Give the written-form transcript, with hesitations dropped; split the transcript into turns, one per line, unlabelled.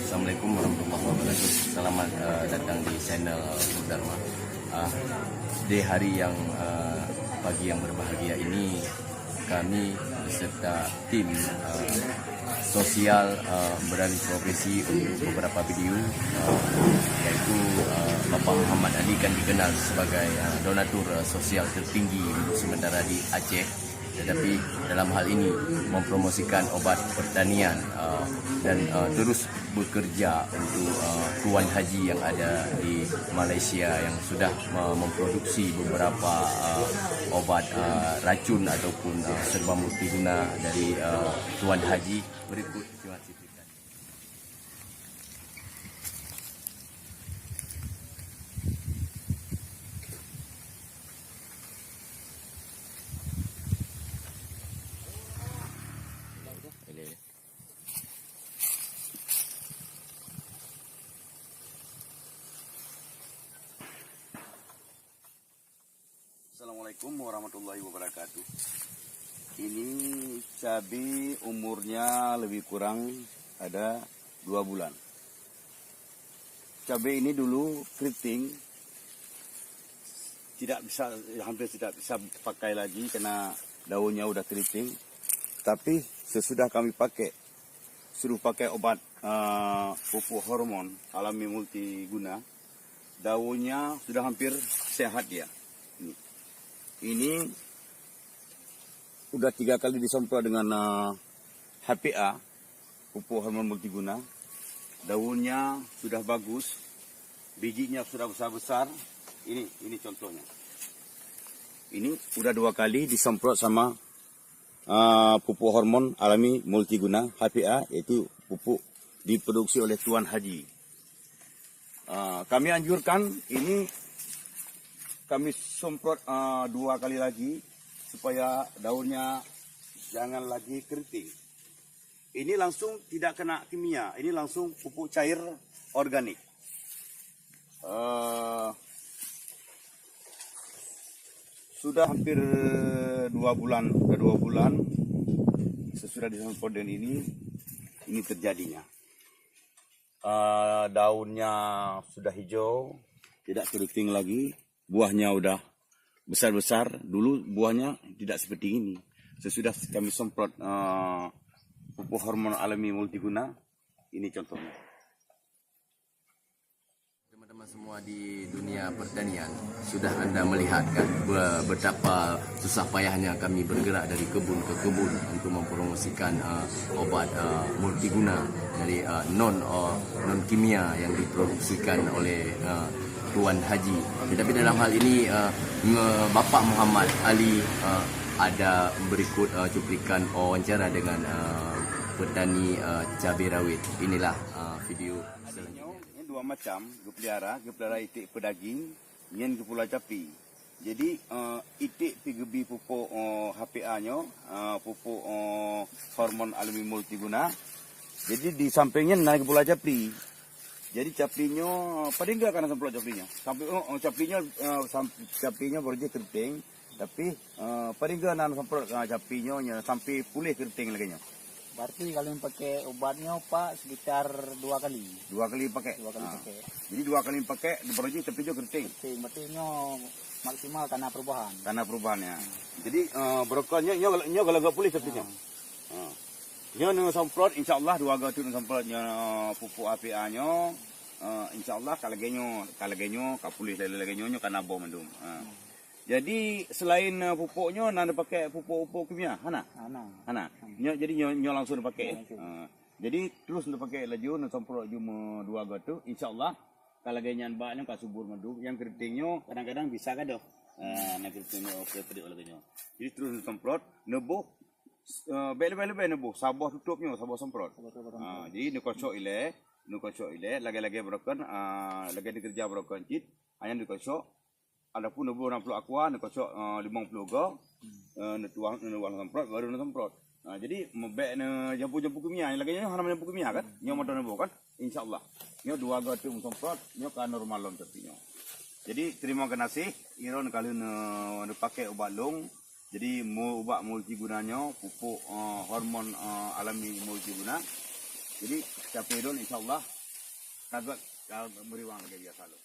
Assalamualaikum warahmatullahi wabarakatuh. Selamat datang di channel Dharma. Di hari yang pagi yang berbahagia ini, kami beserta tim sosial beralih profesi untuk beberapa video, yaitu Bapak Muhammad Ali kan dikenal sebagai donatur sosial tertinggi sementara di Aceh. Tetapi dalam hal ini mempromosikan obat pertanian dan terus bekerja untuk tuan haji yang ada di Malaysia yang sudah memproduksi beberapa obat racun ataupun serba multiguna dari tuan haji. Berikut informasi.
Assalamualaikum warahmatullahi wabarakatuh. Ini cabai umurnya lebih kurang ada 2 bulan. Cabai ini dulu keriting, hampir tidak bisa pakai lagi karena daunnya udah keriting. Tapi sesudah kami suruh pakai obat pupuk hormon alami multiguna, daunnya sudah hampir sehat ya. Ini udah 3 kali disemprot dengan HPA, pupuk hormon multiguna. Daunnya sudah bagus, bijinya sudah besar-besar. Ini contohnya. Ini udah 2 kali disemprot sama pupuk hormon alami multiguna HPA, yaitu pupuk diproduksi oleh Tuan Haji. Kami anjurkan ini kami semprot 2 kali lagi supaya daunnya jangan lagi keriting. Ini langsung tidak kena kimia, ini langsung pupuk cair organik. Sudah hampir 2 bulan sesudah disemprot dan ini terjadinya. Daunnya sudah hijau, tidak keriting lagi. Buahnya udah besar-besar. Dulu buahnya tidak seperti ini. Sesudah kami semprot pupuk hormon alami multiguna, ini contohnya.
Teman-teman semua di dunia pertanian, sudah Anda melihat kan betapa susah payahnya kami bergerak dari kebun ke kebun untuk mempromosikan obat multiguna dari non kimia yang diproduksikan oleh Tuan Haji. Tetapi dalam hal ini Bapak Muhammad Ali ada berikut cuplikan wawancara dengan petani cabai rawit. Inilah video selanjutnya.
Ini 2 macam, gepelihara itik pedaging, nyen gepula capi. Jadi itik pigebi pupuk HPA-nya, pupuk hormon alami multiguna. Jadi di sampingnya naik gepula capi. Jadi capinya pada enggak karena semprot capinya. Sampai capinya baru je keriting, tapi pada enggak nan semprot capinya sampai pulih keriting lagi nya.
Berarti kalau pakai obatnya Pak sekitar 2 kali.
2 kali pakai.
2 kali pakai.
Jadi 2 kali pakai baru je capinya keriting.
Berarti maksimal tanah perubahan.
Tanah perubahannya. Jadi brokonnya nyo kalau enggak pulih capinya. Nyo semprot insyaallah 2 kali tu semprotnya pupuk APA-nya. InsyaAllah kalau genyo kapulih lagi nyo kana bom mendum. Jadi selain pupuknya nanda pakai pupuk kimia, hana. Jadi nyo langsung pakai. Jadi terus nanda pakai laju nanda semprot cuma 2 gatu. InsyaAllah kalau genyan baknya ka subur mendum. Yang keritingnya kadang-kadang bisa kada. Nak keritingnya oke oleh genyo. Jadi terus nanda semprot nebuh bele-bele nebuh sabah tutupnya, sabah semprot. Jadi nekocok ile lagi-lagi broken lagi dikerja broken cit hanya dikocok ada pun 60 aqua dikocok 50 go netuang semprot baru semprot. Jadi membek jampu-jampu kimia lagi nya hana jampu kimia kan nyo motor nebo kan insyaallah nyo 2 go tu semprot nyo ka normal lom tepinya. Jadi terima kasih iron kalian pakai obat long. Jadi obat multigunanya pupuk hormon alami multiguna. Jadi capai don insyaallah Agak beri wang lagi biasa lo.